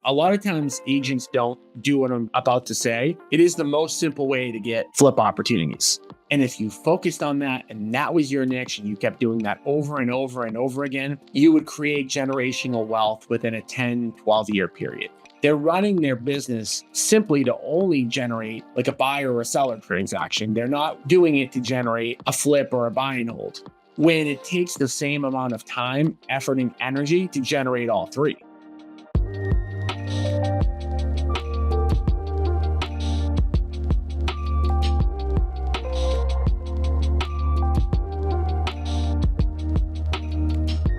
A lot of times agents don't do what I'm about to say. It is the most simple way to get flip opportunities. And if you focused on that and that was your niche and you kept doing that over and over and over again, you would create generational wealth within a 10, 12-year period. They're running their business simply to only generate like a buyer or a seller transaction. They're not doing it to generate a flip or a buy and hold, when it takes the same amount of time, effort, and energy to generate all three.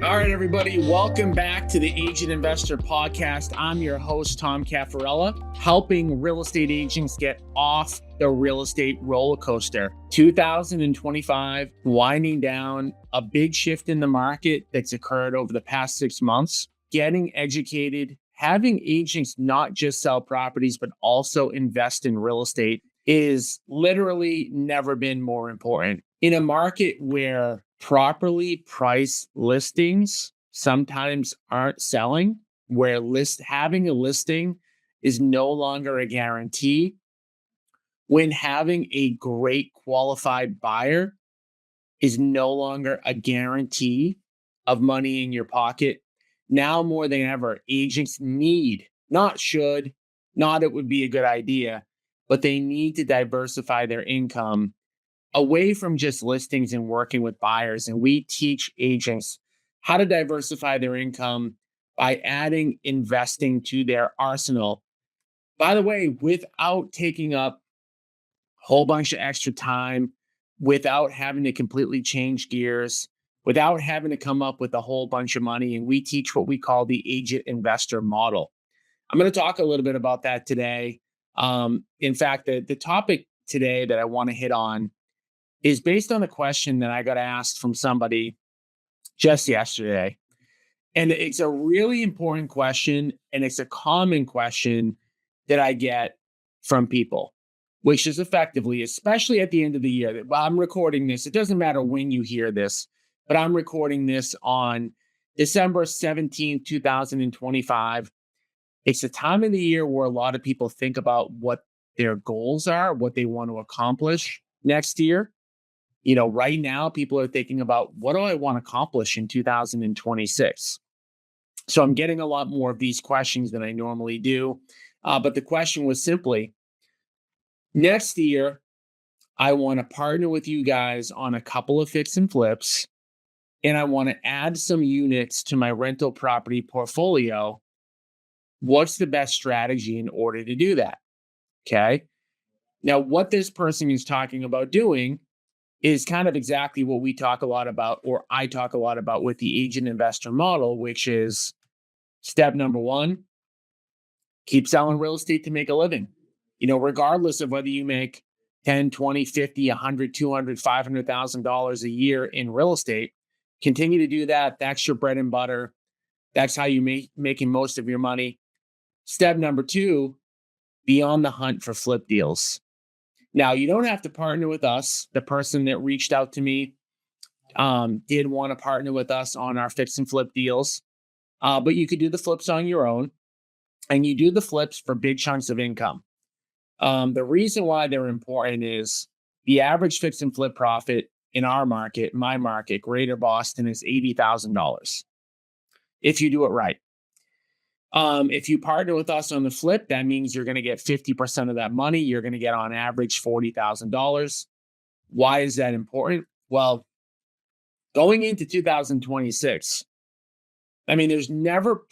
All right, everybody, welcome back to the Agent Investor Podcast. I'm your host, Tom Cafarella, helping real estate agents get off the real estate roller coaster. 2025 winding down, a big shift in the market that's occurred over the past 6 months. Getting educated, having agents not just sell properties, but also invest in real estate is literally never been more important. In a market where properly priced listings sometimes aren't selling, where having a listing is no longer a guarantee, when having a great qualified buyer is no longer a guarantee of money in your pocket. Now more than ever, agents need, not should, not it would be a good idea, but they need to diversify their income away from just listings and working with buyers. And we teach agents how to diversify their income by adding investing to their arsenal. By the way, without taking up a whole bunch of extra time, without having to completely change gears, without having to come up with a whole bunch of money. And we teach what we call the agent investor model. I'm going to talk a little bit about that today. In fact, the topic today that I want to hit on is based on the question that I got asked from somebody just yesterday. And it's a really important question, and it's a common question that I get from people, which is effectively, especially at the end of the year, that I'm recording this. It doesn't matter when you hear this, but I'm recording this on December 17th, 2025. It's a time of the year where a lot of people think about what their goals are, what they want to accomplish next year. You know, right now, people are thinking about, what do I want to accomplish in 2026? So I'm getting a lot more of these questions than I normally do. But the question was simply, next year, I want to partner with you guys on a couple of fix and flips, and I want to add some units to my rental property portfolio. What's the best strategy in order to do that? Okay. Now, what this person is talking about doing is kind of exactly what we talk a lot about, or I talk a lot about with the agent investor model, which is step number one, keep selling real estate to make a living. You know, regardless of whether you make 10, 20, 50, 100, 200, $500,000 a year in real estate, continue to do that. That's your bread and butter. That's how you making most of your money. Step number two, be on the hunt for flip deals. Now, you don't have to partner with us. The person that reached out to me did want to partner with us on our fix and flip deals, but you could do the flips on your own, and you do the flips for big chunks of income. The reason why they're important is the average fix and flip profit in our market, my market, Greater Boston, is $80,000 if you do it right. If you partner with us on the flip, that means you're going to get 50% of that money. You're going to get on average $40,000. Why is that important? Well, going into 2026, I mean, there's never,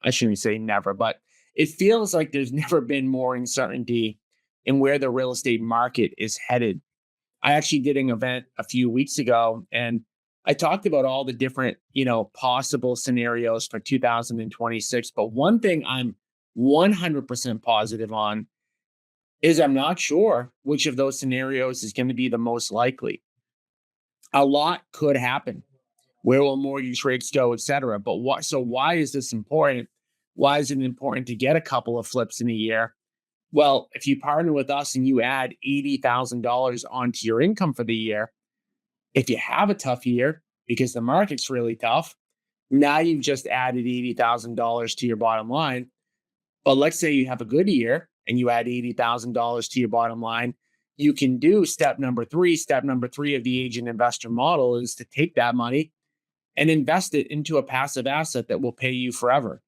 I shouldn't say never, but it feels like there's never been more uncertainty in where the real estate market is headed. I actually did an event a few weeks ago, and I talked about all the different, possible scenarios for 2026. But one thing I'm 100% positive on is I'm not sure which of those scenarios is going to be the most likely. A lot could happen. Where will mortgage rates go, et cetera? But why is this important? Why is it important to get a couple of flips in a year? Well, if you partner with us and you add $80,000 onto your income for the year, if you have a tough year because the market's really tough, now you've just added $80,000 to your bottom line. But let's say you have a good year and you add $80,000 to your bottom line. You can do step number three. Step number three of the agent investor model is to take that money and invest it into a passive asset that will pay you forever.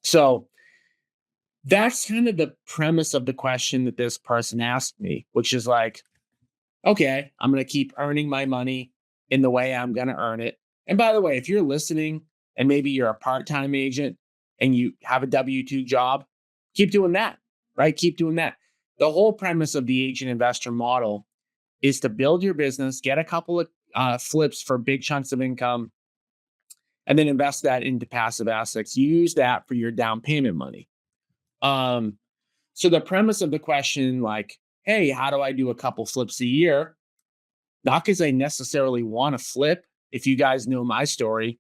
So that's kind of the premise of the question that this person asked me, which is like, okay, I'm going to keep earning my money in the way I'm going to earn it. And by the way, if you're listening and maybe you're a part time agent and you have a W 2 job, keep doing that, right? Keep doing that. The whole premise of the agent investor model is to build your business, get a couple of flips for big chunks of income, and then invest that into passive assets. Use that for your down payment money. Um, so the premise of the question, like, hey, how do I do a couple flips a year? Not because I necessarily want to flip. If you guys know my story,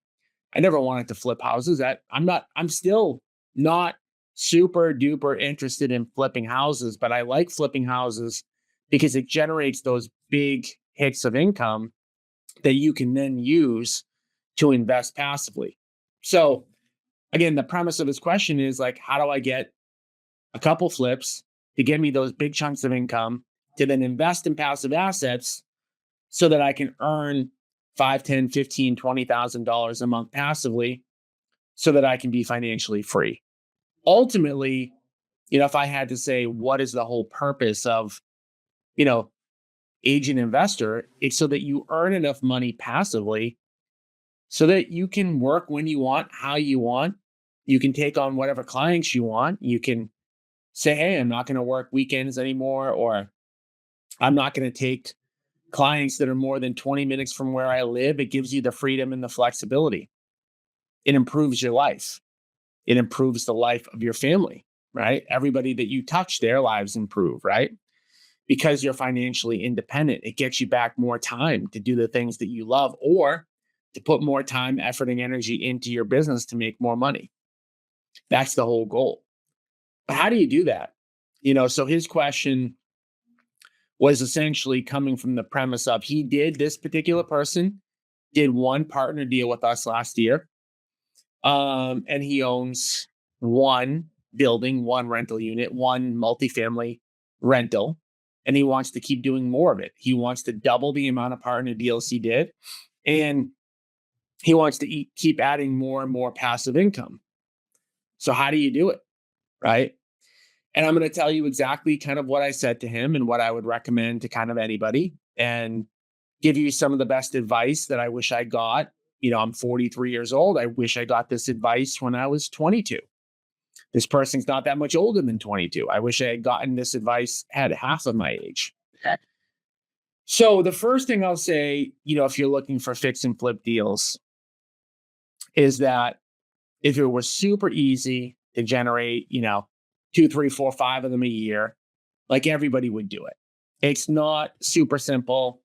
I never wanted to flip houses. I'm still not super duper interested in flipping houses, but I like flipping houses because it generates those big hits of income that you can then use to invest passively. So again, the premise of this question is like, how do I get a couple flips to give me those big chunks of income to then invest in passive assets so that I can earn 5, 10, 15, $20,000 a month passively so that I can be financially free. Ultimately, if I had to say what is the whole purpose of, you know, agent investor, it's so that you earn enough money passively so that you can work when you want, how you want. You can take on whatever clients you want. You can say, hey, I'm not going to work weekends anymore, or I'm not going to take clients that are more than 20 minutes from where I live. It gives you the freedom and the flexibility. It improves your life. It improves the life of your family, right? Everybody that you touch, their lives improve, right? Because you're financially independent. It gets you back more time to do the things that you love or to put more time, effort, and energy into your business to make more money. That's the whole goal. But how do you do that? So his question was essentially coming from the premise of this particular person did one partner deal with us last year. And he owns one building, one rental unit, one multifamily rental, and he wants to keep doing more of it. He wants to double the amount of partner deals he did, and he wants to keep adding more and more passive income. So how do you do it, right? And I'm going to tell you exactly kind of what I said to him and what I would recommend to kind of anybody, and give you some of the best advice that I wish I got. I'm 43 years old. I wish I got this advice when I was 22. This person's not that much older than 22. I wish I had gotten this advice at half of my age. So the first thing I'll say, if you're looking for fix and flip deals, is that if it was super easy to generate, 2, 3, 4, 5 of them a year, like everybody would do it. It's not super simple.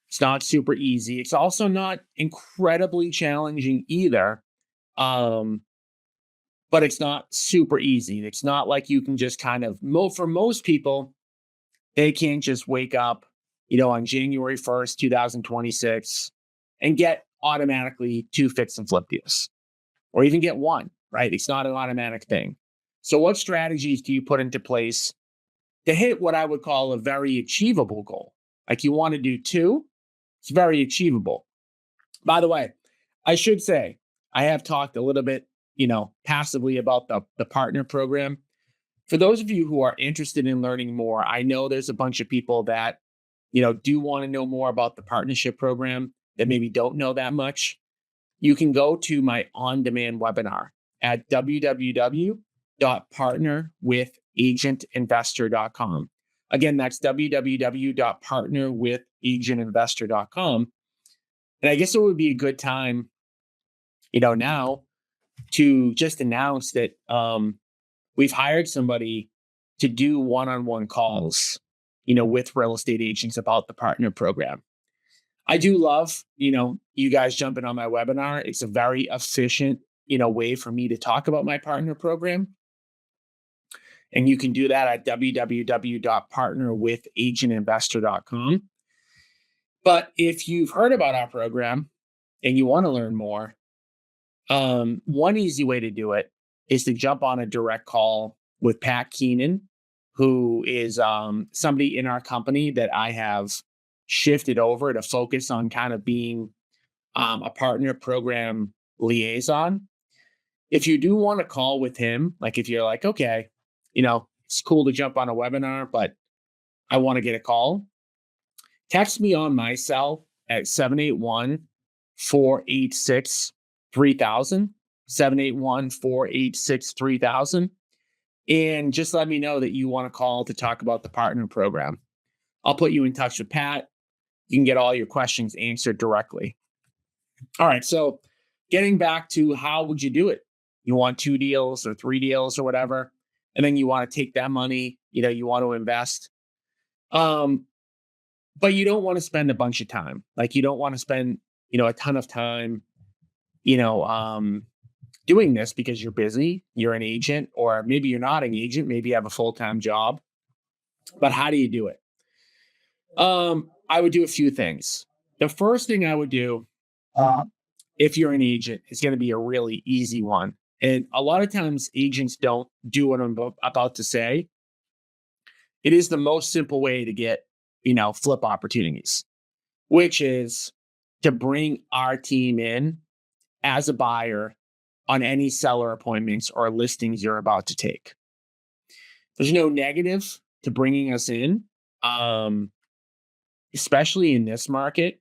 It's not super easy. It's also not incredibly challenging either. But it's not super easy. It's not like you can just kind of, for most people, they can't just wake up, on January 1st, 2026 and get automatically 2 fix and flip deals or even get one, right? It's not an automatic thing. So what strategies do you put into place to hit what I would call a very achievable goal? Like you want to do 2, it's very achievable. By the way, I should say, I have talked a little bit, passively about the partner program. For those of you who are interested in learning more, I know there's a bunch of people that, do want to know more about the partnership program that maybe don't know that much. You can go to my on-demand webinar at www.partnerwithagentinvestor.com. Again, that's www.partnerwithagentinvestor.com. And I guess it would be a good time, now to just announce that we've hired somebody to do one-on-one calls, with real estate agents about the partner program. I do love, you guys jumping on my webinar. It's a very efficient, way for me to talk about my partner program. And you can do that at www.partnerwithagentinvestor.com. But if you've heard about our program and you want to learn more, one easy way to do it is to jump on a direct call with Pat Keenan, who is somebody in our company that I have shifted over to focus on kind of being a partner program liaison. If you do want to call with him, like if you're like, okay, it's cool to jump on a webinar, but I want to get a call, text me on my cell at 781-486-3000, 781-486-3000. And just let me know that you want to call to talk about the partner program. I'll put you in touch with Pat. You can get all your questions answered directly. All right. So getting back to how would you do it? You want 2 deals or 3 deals or whatever, and then you want to take that money, you want to invest. But you don't want to spend a bunch of time. Like you don't want to spend, a ton of time, doing this because you're busy, you're an agent, or maybe you're not an agent, maybe you have a full-time job. But how do you do it? I would do a few things. The first thing I would do, if you're an agent, is going to be a really easy one. And a lot of times agents don't do what I'm about to say. It is the most simple way to get, flip opportunities, which is to bring our team in as a buyer on any seller appointments or listings you're about to take. There's no negative to bringing us in, especially in this market,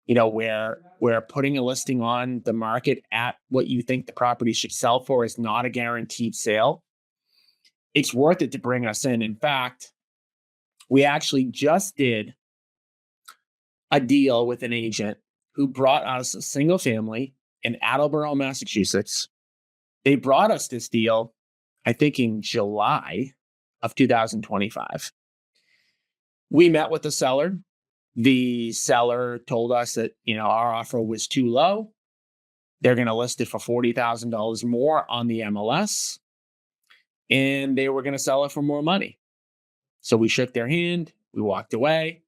where putting a listing on the market at what you think the property should sell for is not a guaranteed sale. It's worth it to bring us in. In fact, we actually just did a deal with an agent who brought us a single family in Attleboro, Massachusetts. They brought us this deal, I think in July of 2025. We met with the seller. The seller told us that, our offer was too low. They're going to list it for $40,000 more on the MLS, and they were going to sell it for more money. So we shook their hand. We walked away.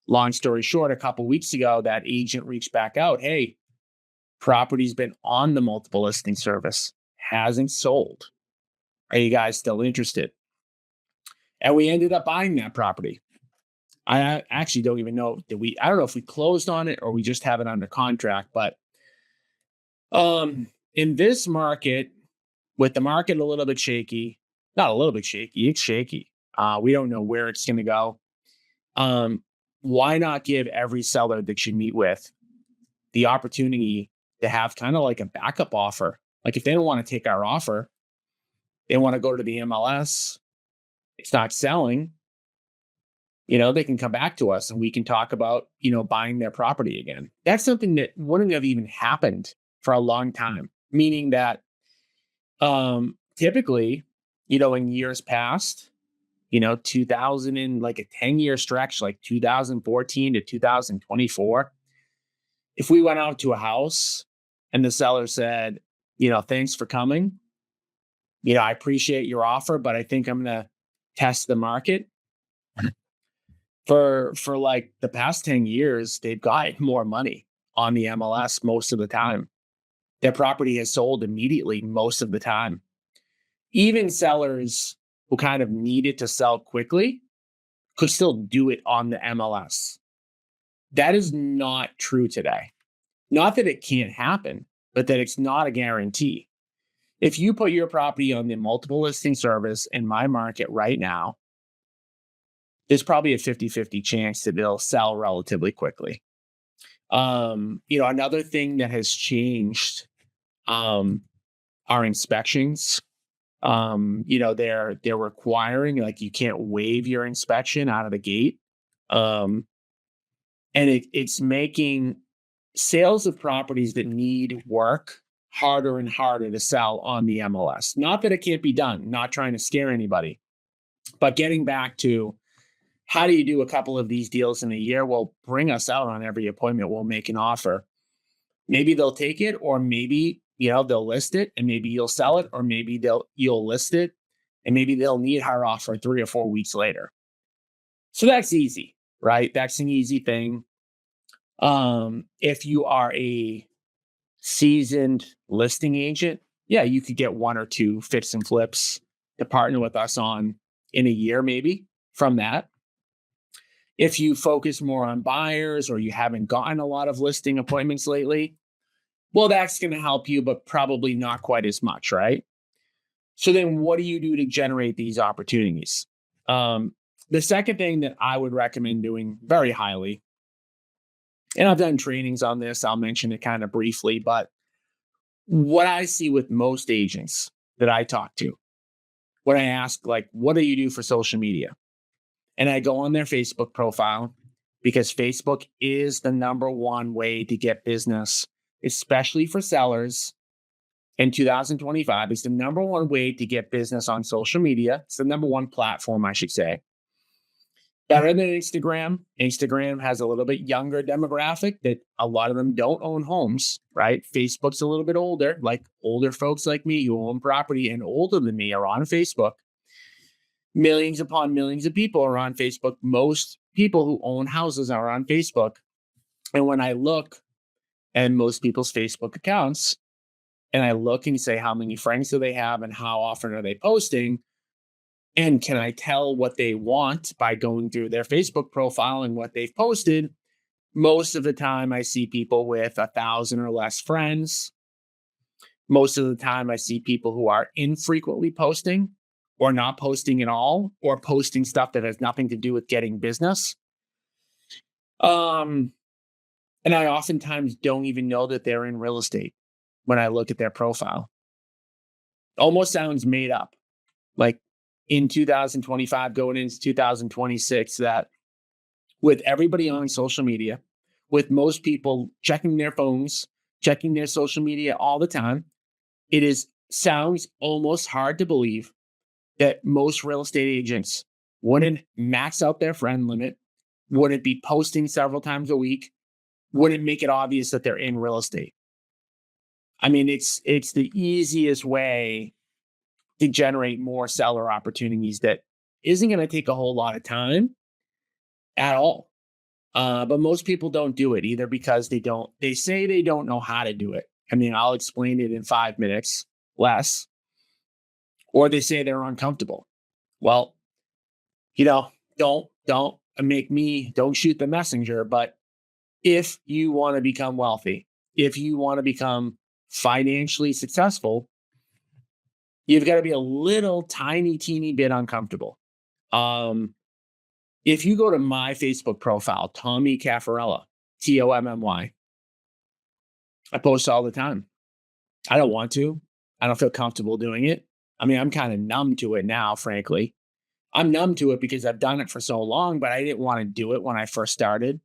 Long story short, a couple weeks ago, that agent reached back out. Hey, property's been on the multiple listing service, hasn't sold. Are you guys still interested? And we ended up buying that property. I actually don't even know, I don't know if we closed on it or we just have it under contract, but in this market, with the market a little bit shaky, not a little bit shaky, it's shaky. We don't know where it's going to go. Why not give every seller that you meet with the opportunity to have kind of like a backup offer? Like if they don't want to take our offer, they want to go to the MLS, it's not selling, they can come back to us and we can talk about, buying their property again. That's something that wouldn't have even happened for a long time, meaning that typically, in years past, 2000 in like a 10-year stretch, like 2014 to 2024, if we went out to a house and the seller said, thanks for coming, I appreciate your offer, but I think I'm going to test the market. For like the past 10 years, they've got more money on the MLS most of the time. Their property has sold immediately most of the time. Even sellers who kind of needed to sell quickly could still do it on the MLS. That is not true today. Not that it can't happen, but that it's not a guarantee. If you put your property on the multiple listing service in my market right now, there's probably a 50-50 chance that it'll sell relatively quickly. Another thing that has changed are inspections. They're requiring, like, you can't waive your inspection out of the gate. And it's making sales of properties that need work harder and harder to sell on the MLS. Not that it can't be done, not trying to scare anybody, but getting back to, how do you do a couple of these deals in a year? Well, bring us out on every appointment. We'll make an offer. Maybe they'll take it, or maybe, they'll list it and maybe you'll sell it, or maybe you'll list it and maybe they'll need our offer 3 or 4 weeks later. So that's easy, right? That's an easy thing. If you are a seasoned listing agent, yeah, you could get one or two fits and flips to partner with us on in a year, maybe from that. If you focus more on buyers or you haven't gotten a lot of listing appointments lately, well, that's going to help you, but probably not quite as much, right? So then what do you do to generate these opportunities? Um, the second thing that I would recommend doing very highly, and I've done trainings on this, I'll mention it kind of briefly, but what I see with most agents that I talk to, when I ask, like, what do you do for social media? And I go on their Facebook profile because Facebook is the number one way to get business, especially for sellers in 2025. It's the number one way to get business on social media. It's the number one platform, I should say. Better than Instagram. Instagram has a little bit younger demographic that a lot of them don't own homes, right? Facebook's a little bit older, like older folks like me who own property and older than me are on Facebook. Millions upon millions of people are on Facebook. Most people who own houses are on Facebook. And when I look at most people's Facebook accounts and I look and say, how many friends do they have and how often are they posting? And can I tell what they want by going through their Facebook profile and what they've posted? Most of the time, I see people with 1,000 or less friends. Most of the time, I see people who are infrequently posting or not posting at all, or posting stuff that has nothing to do with getting business. And I oftentimes don't even know that they're in real estate when I look at their profile. Almost sounds made up. Like in 2025, going into 2026, that with everybody on social media, with most people checking their phones, checking their social media all the time, sounds almost hard to believe that most real estate agents wouldn't max out their friend limit, wouldn't be posting several times a week, wouldn't make it obvious that they're in real estate. I mean, it's the easiest way to generate more seller opportunities that isn't going to take a whole lot of time at all. But most people don't do it either because they say they don't know how to do it. I mean, I'll explain it in 5 minutes less, or they say they're uncomfortable. Well, don't shoot the messenger. But if you want to become wealthy, if you want to become financially successful, you've got to be a little tiny, teeny bit uncomfortable. If you go to my Facebook profile, Tommy Cafarella, Tommy, I post all the time. I don't want to. I don't feel comfortable doing it. I mean, I'm kind of numb to it now, frankly. I'm numb to it because I've done it for so long, but I didn't want to do it when I first started.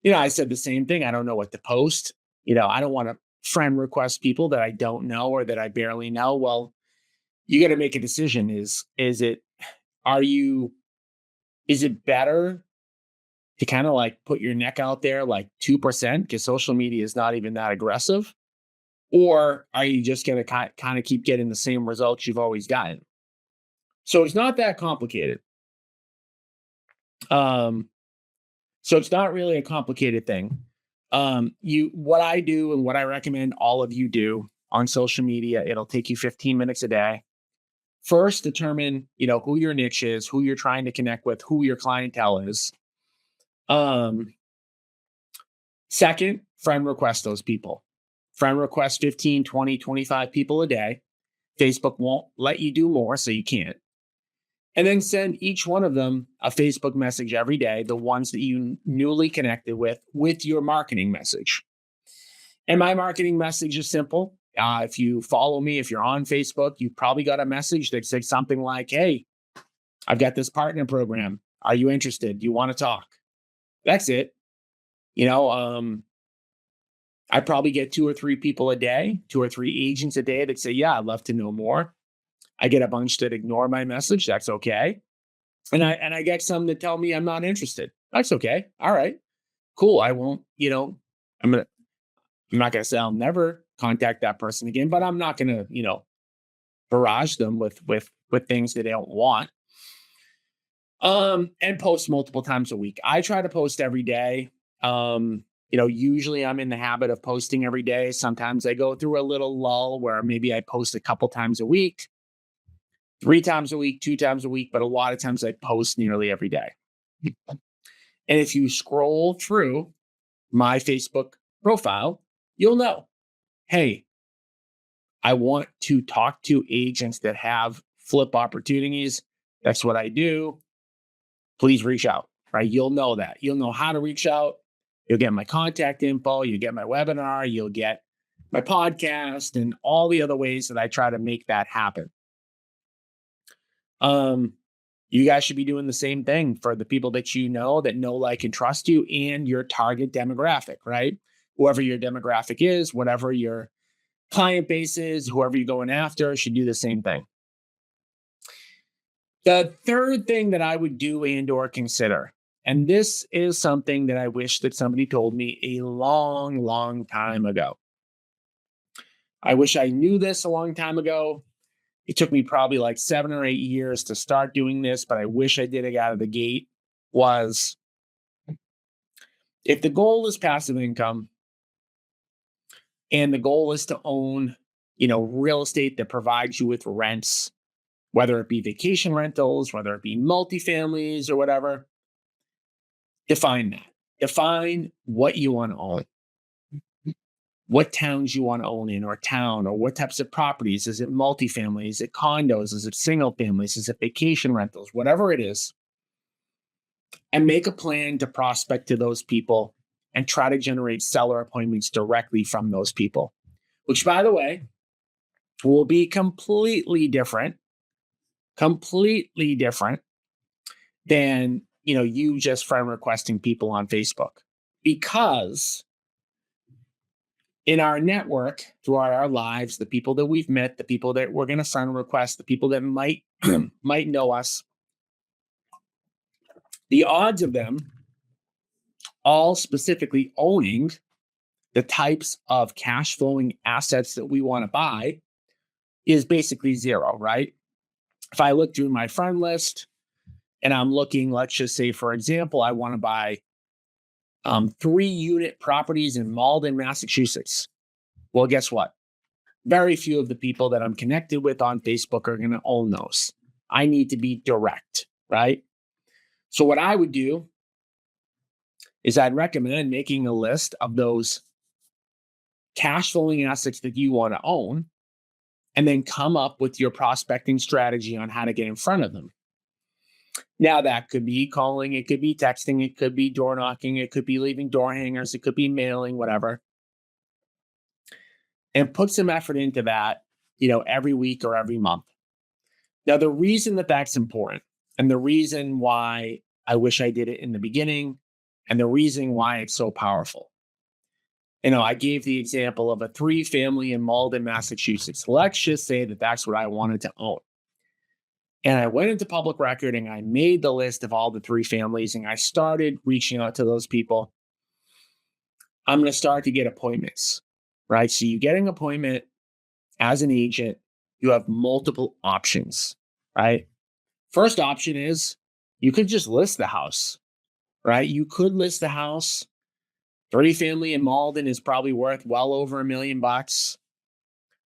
I said the same thing. I don't know what to post. I don't want to friend request people that I don't know or that I barely know. Well, you got to make a decision. Is it better to kind of like put your neck out there like 2% because social media is not even that aggressive? Or are you just going to kind of keep getting the same results you've always gotten? So it's not that complicated. So it's not really a complicated thing. What I do and what I recommend all of you do on social media, it'll take you 15 minutes a day. First, determine, who your niche is, who you're trying to connect with, who your clientele is. Second, friend request those people. Friend request 15, 20, 25 people a day. Facebook won't let you do more, so you can't. And then send each one of them a Facebook message every day, the ones that you newly connected with your marketing message. And my marketing message is simple. If you follow me, if you're on Facebook, you probably got a message that says something like, hey, I've got this partner program. Are you interested? Do you want to talk? That's it. I probably get 2 or 3 people a day, 2 or 3 agents a day that say, yeah, I'd love to know more. I get a bunch that ignore my message. That's okay. And I get some that tell me I'm not interested. That's okay. All right, cool. I won't, I'm not going to say I'll never contact that person again, but I'm not going to, barrage them with things that they don't want. And post multiple times a week. I try to post every day. Usually I'm in the habit of posting every day. Sometimes I go through a little lull where maybe I post a couple times a week, 3 times a week, 2 times a week, but a lot of times I post nearly every day. And if you scroll through my Facebook profile, you'll know, hey, I want to talk to agents that have flip opportunities. That's what I do. Please reach out, right? You'll know that. You'll know how to reach out. You'll get my contact info. You'll get my webinar. You'll get my podcast and all the other ways that I try to make that happen. You guys should be doing the same thing for the people that that know, like, and trust you and your target demographic, right? Whoever your demographic is, whatever your client base is, whoever you're going after should do the same thing. The third thing that I would do and or consider, and this is something that I wish that somebody told me a long, long time ago. I wish I knew this a long time ago. It took me probably like 7 or 8 years to start doing this, but I wish I did it out of the gate, was if the goal is passive income and the goal is to own, real estate that provides you with rents, whether it be vacation rentals, whether it be multifamilies or whatever, define that. Define what you want to own. What towns you want to own in or town, or what types of properties. Is it multifamily? Is it condos? Is it single families? Is it vacation rentals? Whatever it is. And make a plan to prospect to those people and try to generate seller appointments directly from those people, which, by the way, will be completely different than, you just friend requesting people on Facebook. Because in our network, throughout our lives, the people that we've met, the people that we're going to friend request, the people that might might know us, the odds of them all specifically owning the types of cash flowing assets that we want to buy is basically zero, right? If I look through my friend list and I'm looking, let's just say, for example, I want to buy 3-unit properties in Malden, Massachusetts. Well, guess what? Very few of the people that I'm connected with on Facebook are going to own those. I need to be direct, right? So what I would do is I'd recommend making a list of those cash flowing assets that you want to own, and then come up with your prospecting strategy on how to get in front of them. Now, that could be calling, it could be texting, it could be door knocking, it could be leaving door hangers, it could be mailing, whatever. And put some effort into that, every week or every month. Now, the reason that that's important, and the reason why I wish I did it in the beginning, and the reason why it's so powerful. I gave the example of a 3-family in Malden, Massachusetts. Let's just say that that's what I wanted to own. And I went into public record and I made the list of all the 3 families and I started reaching out to those people. I'm going to start to get appointments, right? So you get an appointment as an agent, you have multiple options, right? First option is you could just list the house, right? You could list the house. 3-family in Malden is probably worth well over $1 million.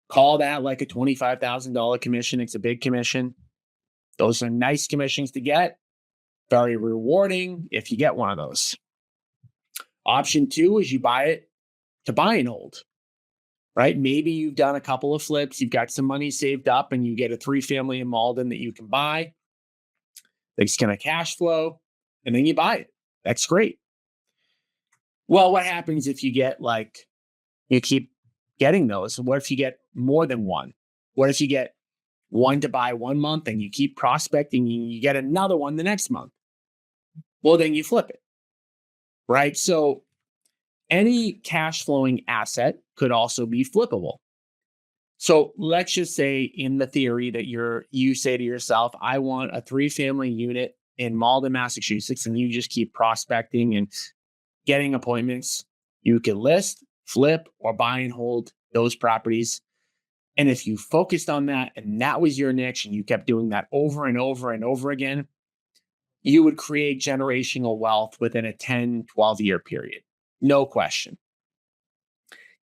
Call that like a $25,000 commission. It's a big commission. Those are nice commissions to get. Very rewarding if you get one of those. Option 2 is you buy it to buy and hold, right? Maybe you've done a couple of flips. You've got some money saved up and you get a 3-family in Malden that you can buy. It's going to cash flow and then you buy it. That's great. Well, what happens if you get you keep getting those? What if you get more than one? What if you get one to buy 1 month and you keep prospecting and you get another one the next month? Well, then you flip it, right? So any cash flowing asset could also be flippable. So let's just say in the theory that you say to yourself, I want a 3-family unit in Malden, Massachusetts, and you just keep prospecting and getting appointments. You can list, flip, or buy and hold those properties. And if you focused on that and that was your niche and you kept doing that over and over and over again, you would create generational wealth within a 10, 12-year period. no question.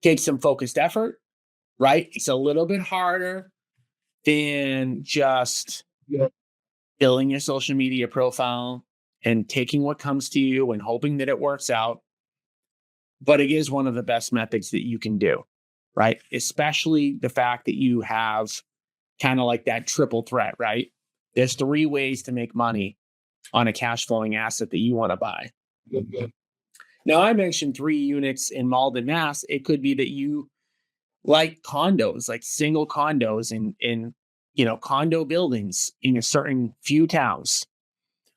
Takes some focused effort, right? It's a little bit harder than just building your social media profile and taking what comes to you and hoping that it works out. But it is one of the best methods that you can do, right? Especially the fact that you have kind of like that triple threat, right? There's three ways to make money on a cash flowing asset that you want to buy. Now, I mentioned 3 units in Malden, Mass. It could be that you like condos, like single condos in condo buildings in a certain few towns.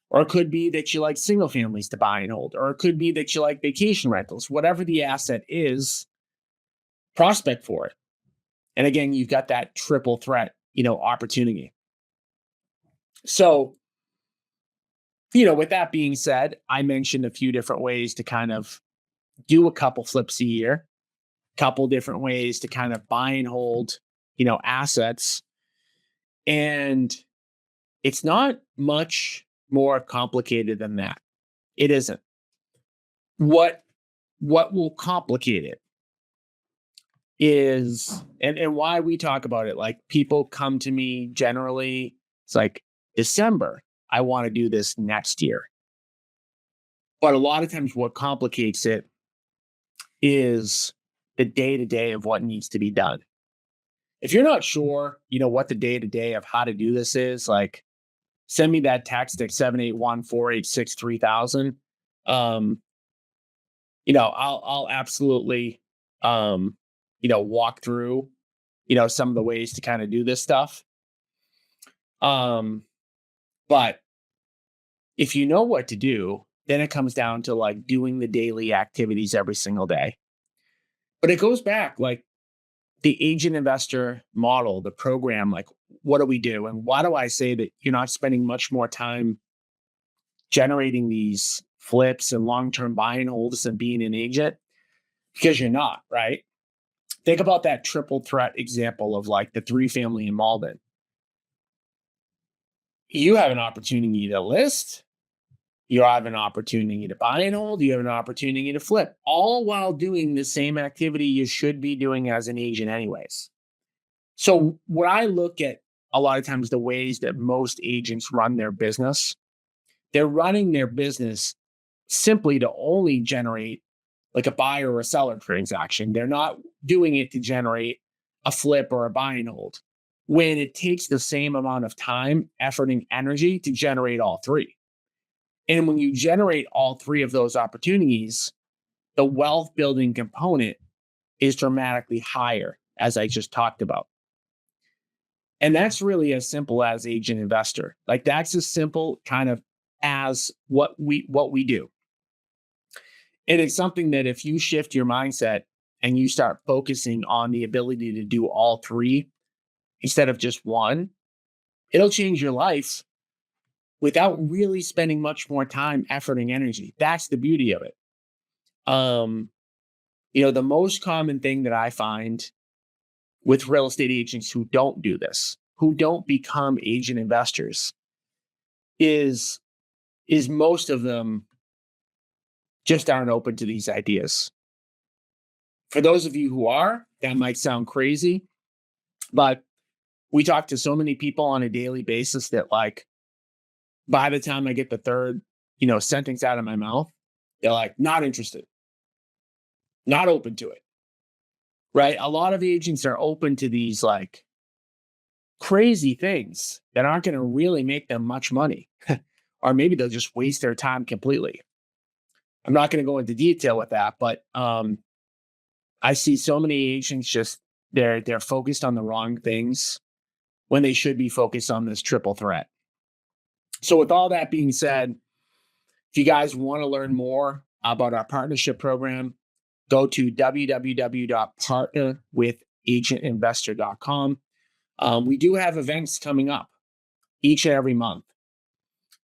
Or it could be that you like single families to buy and hold, or it could be that you like vacation rentals. Whatever the asset is, prospect for it. And again, you've got that triple threat, opportunity. So, with that being said, I mentioned a few different ways to kind of do a couple flips a year, couple different ways to kind of buy and hold, assets. And it's not much more complicated than that. It isn't. What will complicate it is, and why we talk about it, like people come to me generally, it's like December, I want to do this next year. But a lot of times what complicates it is the day-to-day of what needs to be done. If you're not sure, what the day-to-day of how to do this is, like send me that text at 781-486-3000. I'll absolutely walk through, some of the ways to kind of do this stuff. But if you know what to do, then it comes down to like doing the daily activities every single day. But it goes back like the agent investor model, the program, like what do we do? And why do I say that you're not spending much more time generating these flips and long-term buy and holds and being an agent? Because you're not, right? Think about that triple threat example of like the 3-family in Malden. You have an opportunity to list, you have an opportunity to buy and hold, you have an opportunity to flip, all while doing the same activity you should be doing as an agent anyways. So when I look at a lot of times the ways that most agents run their business, they're running their business simply to only generate like a buyer or a seller transaction. They're not doing it to generate a flip or a buy and hold, when it takes the same amount of time, effort, and energy to generate all three. And when you generate all three of those opportunities, the wealth building component is dramatically higher, as I just talked about. And that's really as simple as agent investor. Like that's as simple kind of as what we do. And it's something that if you shift your mindset and you start focusing on the ability to do all three instead of just one, it'll change your life without really spending much more time, effort, and energy. That's the beauty of it. The most common thing that I find with real estate agents who don't do this, who don't become agent investors, is most of them just aren't open to these ideas. For those of you who are, that might sound crazy, but we talk to so many people on a daily basis that like, by the time I get the third, sentence out of my mouth, they're like, not interested, not open to it, right? A lot of agents are open to these like crazy things that aren't going to really make them much money, or maybe they'll just waste their time completely. I'm not going to go into detail with that, but I see so many agents just they're focused on the wrong things when they should be focused on this triple threat. So with all that being said, if you guys want to learn more about our partnership program, go to www.partnerwithagentinvestor.com. We do have events coming up each and every month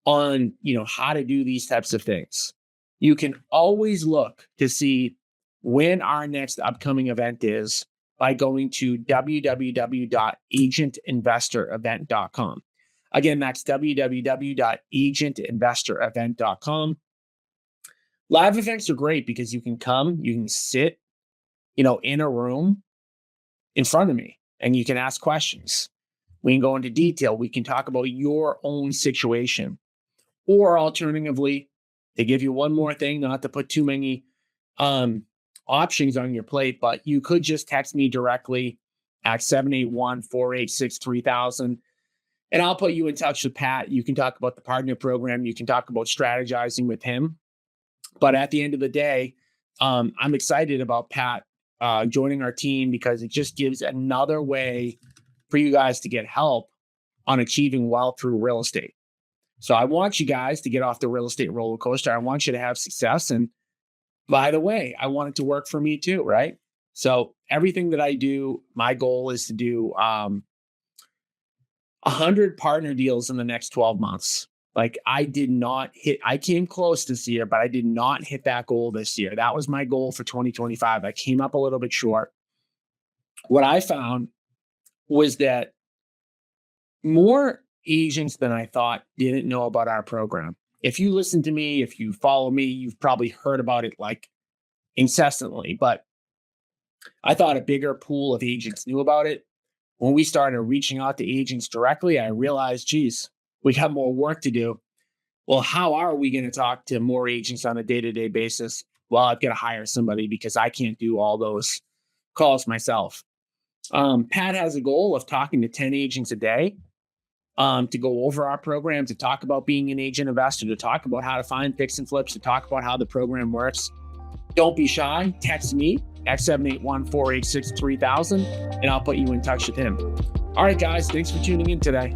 on, how to do these types of things. You can always look to see when our next upcoming event is by going to www.agentinvestorevent.com. Again, that's www.agentinvestorevent.com. Live events are great because you can come, you can sit, in a room in front of me and you can ask questions. We can go into detail. We can talk about your own situation. Or alternatively, they give you one more thing, not to put too many um, options on your plate, but you could just text me directly at 781-486-3000, and I'll put you in touch with Pat. You can talk about the partner program. You can talk about strategizing with him. But at the end of the day, I'm excited about Pat joining our team because it just gives another way for you guys to get help on achieving wealth through real estate. So I want you guys to get off the real estate roller coaster. I want you to have success. And by the way, I want it to work for me too, right? So everything that I do, my goal is to do 100 partner deals in the next 12 months. Like I came close this year, but I did not hit that goal this year. That was my goal for 2025. I came up a little bit short. What I found was that more agents than I thought didn't know about our program. If you listen to me, if you follow me, you've probably heard about it like incessantly, but I thought a bigger pool of agents knew about it. When we started reaching out to agents directly, I realized, geez, we got more work to do. Well, how are we going to talk to more agents on a day-to-day basis? Well, I've got to hire somebody because I can't do all those calls myself. Pat has a goal of talking to 10 agents a day to go over our program, to talk about being an agent investor, to talk about how to find fix and flips, to talk about how the program works. Don't be shy. Text me at 781-486-3000, and I'll put you in touch with him. All right, guys, thanks for tuning in today.